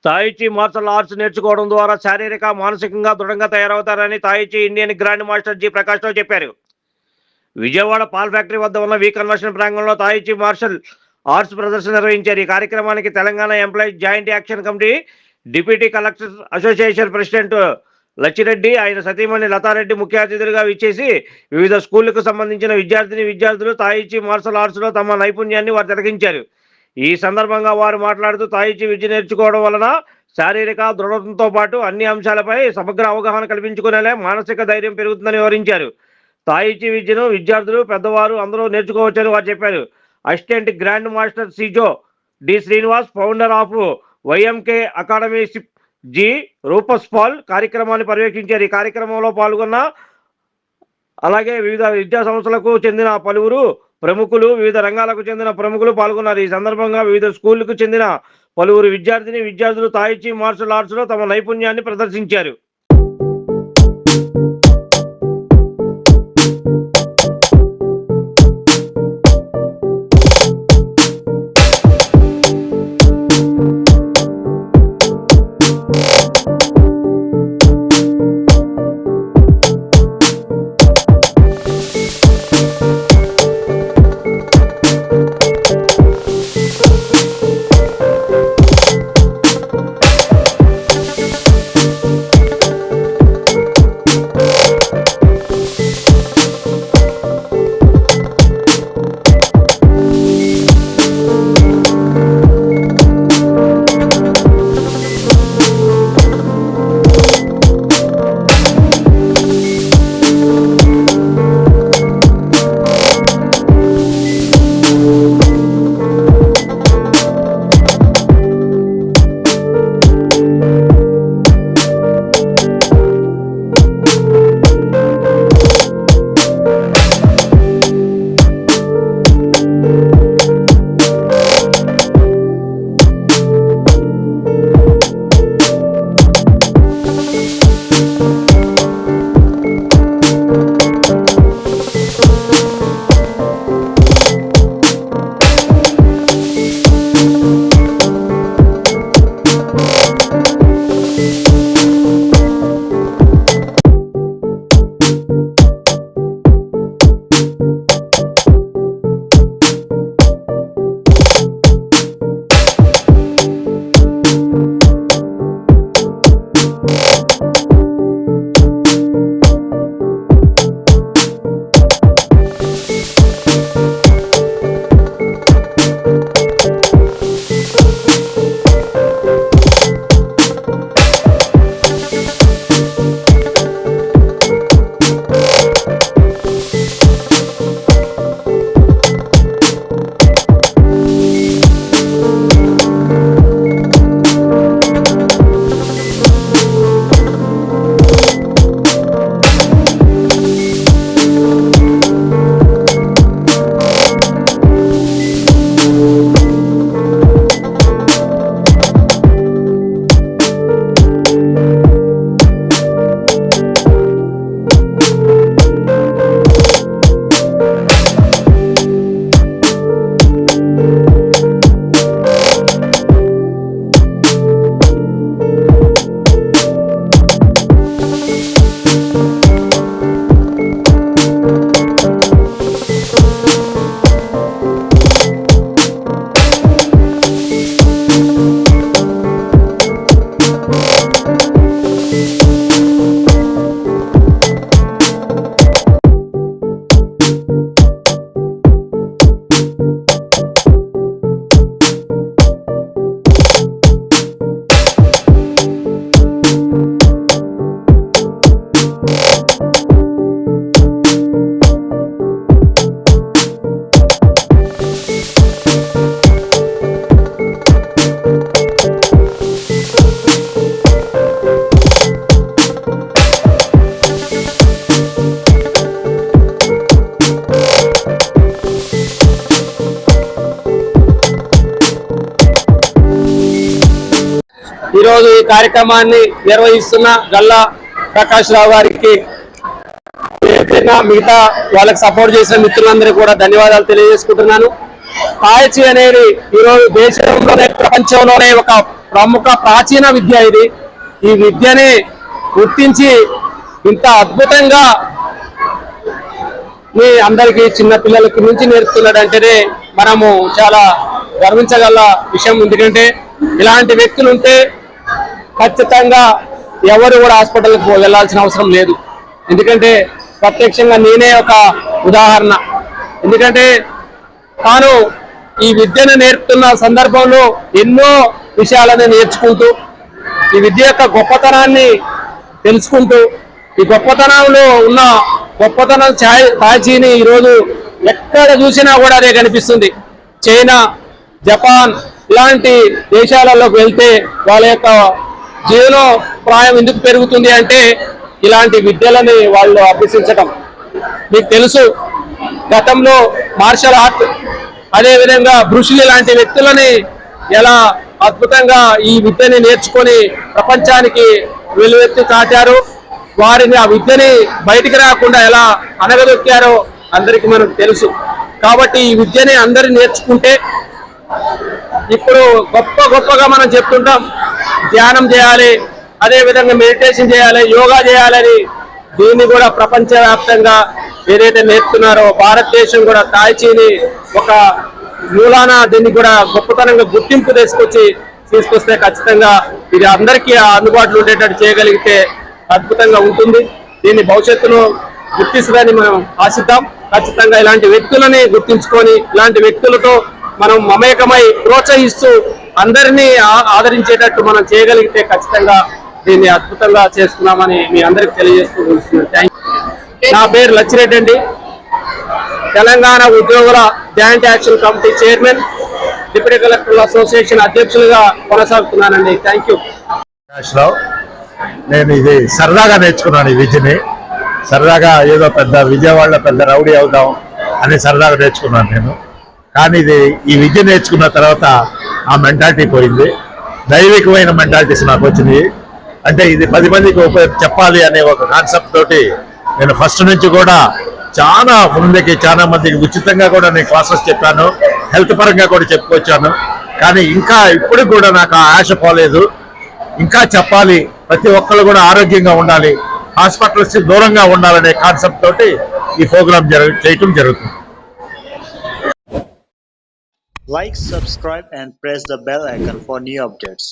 తాయిచి martial arts నేర్చుకోవడం ద్వారా శారీరక మానసికంగా దృఢంగా తయారవుతారని tai chi Indian grand master G Prakash Rao చెప్పారు. విజయవాడ పాల్ ఫ్యాక్టరీ వద్ద ఉన్న వి కన్వర్షన్ ప్రాంగణంలో తాయిచి మార్షల్ ఆర్ట్స్ ప్రదర్శన నిర్వహించారు. ఈ కార్యక్రమానికి Telangana employees joint action committee deputy collector association president Lachireddy, ఆయన సతీమణి లతారెడ్డి ముఖ్య అతిథులుగా విచ్చేసి వివిధ స్కూళ్లకు సంబంధించిన విద్యార్థులు తాయిచి మార్షల్ ఆర్ట్స్లో తమ నైపుణ్యాన్ని వారు తిలకించారు. ఈ సందర్భంగా వారు మాట్లాడుతూ తాయిచి విద్య నేర్చుకోవడం వలన శారీరక దృఢత్వంతో పాటు అన్ని అంశాలపై సమగ్ర అవగాహన కల్పించుకునేలా మానసిక ధైర్యం పెరుగుతుందని వివరించారు. తాయిచి విద్యను విద్యార్థులు, పెద్దవారు అందరూ నేర్చుకోవచ్చని వారు చెప్పారు. అసిస్టెంట్ గ్రాండ్ మాస్టర్ సిజో D Srinivas, founder of YMK academy G Rufus Paul కార్యక్రమాన్ని పర్యవేక్షించారు. ఈ కార్యక్రమంలో పాల్గొన్న అలాగే వివిధ విద్యా సంస్థలకు చెందిన పలువురు ప్రముఖులు, వివిధ రంగాలకు చెందిన ప్రముఖులు పాల్గొన్నారు. ఈ సందర్భంగా వివిధ స్కూళ్లకు చెందిన పలువురు విద్యార్థులు తాయిచి మార్షల్ ఆర్ట్స్ లో తమ నైపుణ్యాన్ని ప్రదర్శించారు. ఈరోజు ఈ కార్యక్రమాన్ని నిర్వహిస్తున్న గల్లా ప్రకాష్ రావు గారికి మిగతా వాళ్ళకి సపోర్ట్ చేసిన మిత్రులందరికీ కూడా ధన్యవాదాలు తెలియజేసుకుంటున్నాను. తాయిచి అనేది ఈరోజు దేశంలోనే ప్రపంచంలోనే ఒక ప్రముఖ ప్రాచీన విద్య ఇది. ఈ విద్యని గుర్తించి ఇంత అద్భుతంగా మీ అందరికీ చిన్న పిల్లలకి నుంచి నేర్పుతున్నాడంటేనే మనము చాలా గర్వించగల విషయం. ఎందుకంటే ఇలాంటి వ్యక్తులు ఉంటే ఖచ్చితంగా ఎవరు కూడా హాస్పిటల్కి వెళ్ళాల్సిన అవసరం లేదు. ఎందుకంటే ప్రత్యక్షంగా నేనే ఒక ఉదాహరణ. ఎందుకంటే తాను ఈ విద్యను నేర్పుతున్న సందర్భంలో ఎన్నో విషయాలను నేర్చుకుంటూ ఈ విద్య యొక్క గొప్పతనాన్ని తెలుసుకుంటూ ఈ గొప్పతనంలో ఉన్న గొప్పతనం తాయిచీని ఈరోజు ఎక్కడ చూసినా కూడా అదే కనిపిస్తుంది. చైనా, జపాన్ ఇలాంటి దేశాలలోకి వెళ్తే వాళ్ళ యొక్క జీవనోపాయం ఎందుకు పెరుగుతుంది అంటే ఇలాంటి విద్యలని వాళ్ళు అభ్యసించటం. మీకు తెలుసు, గతంలో మార్షల్ ఆర్ట్ అదేవిధంగా బ్రూస్లీ లాంటి వ్యక్తులని ఎలా అద్భుతంగా ఈ విద్యని నేర్చుకొని ప్రపంచానికి వెలువెత్తి చాటారు. వారిని ఆ విద్యని బయటికి రాకుండా ఎలా అనగదొక్కారో అందరికీ మనకు తెలుసు. కాబట్టి ఈ విద్యని అందరూ నేర్చుకుంటే ఇప్పుడు గొప్పగా మనం చెప్తుంటాం, ధ్యానం చేయాలి, అదేవిధంగా మెడిటేషన్ చేయాలి, యోగా చేయాలని. దీన్ని కూడా ప్రపంచవ్యాప్తంగా ఏదైతే నేర్పుతున్నారో భారతదేశం కూడా తాయిచీని ఒక మూలాన దీన్ని కూడా గొప్పతనంగా గుర్తింపు తీసుకొస్తే ఖచ్చితంగా ఇది అందరికీ అందుబాటులో ఉండేటట్టు చేయగలిగితే అద్భుతంగా ఉంటుంది. దీన్ని భవిష్యత్తులో గుర్తిస్తుందని మనం ఆశిద్దాం. ఖచ్చితంగా ఇలాంటి వ్యక్తులని గుర్తించుకొని ఇలాంటి వ్యక్తులతో మనం మమేకమై ప్రోత్సహిస్తూ అందరినీ ఆదరించేటట్టు మనం చేయగలిగితే ఖచ్చితంగా దీన్ని అద్భుతంగా చేసుకున్నామని మీ అందరికి తెలియజేస్తూ థ్యాంక్ యూ. నా పేరు లచ్చిరెడ్డి అండి. తెలంగాణ ఉద్యోగుల joint action committee chairman, deputy కలెక్టర్ల అసోసియేషన్ అధ్యక్షులుగా కొనసాగుతున్నానండి. Thank you. నేను ఇది సరదాగా నేర్చుకున్నాను. ఈ విద్యని సరదాగా ఏదో పెద్ద విజయవాడలో పెద్ద రౌడీ అవుదాం అని సరదాగా నేర్చుకున్నాను నేను. కానీ ఈ విద్య నేర్చుకున్న తర్వాత ఆ మెంటాలిటీ పోయింది. దైవికమైన మెంటాలిటీస్ నాకు వచ్చినాయి. అంటే ఇది 10 మందికి చెప్పాలి అనే ఒక కాన్సెప్ట్ తోటి నేను ఫస్ట్ నుంచి కూడా చాలా మందికి ఉచితంగా కూడా నేను క్లాసెస్ చెప్పాను. హెల్త్ పరంగా కూడా చెప్పుకొచ్చాను. కానీ ఇంకా ఇప్పుడు కూడా నాకు ఆ ఆశ పోలేదు. ఇంకా చెప్పాలి, ప్రతి ఒక్కరు కూడా ఆరోగ్యంగా ఉండాలి, హాస్పిటల్స్ దూరంగా ఉండాలనే కాన్సెప్ట్ తోటి ఈ ప్రోగ్రామ్ చేయటం జరుగుతుంది. Like, subscribe and press the bell icon for new updates.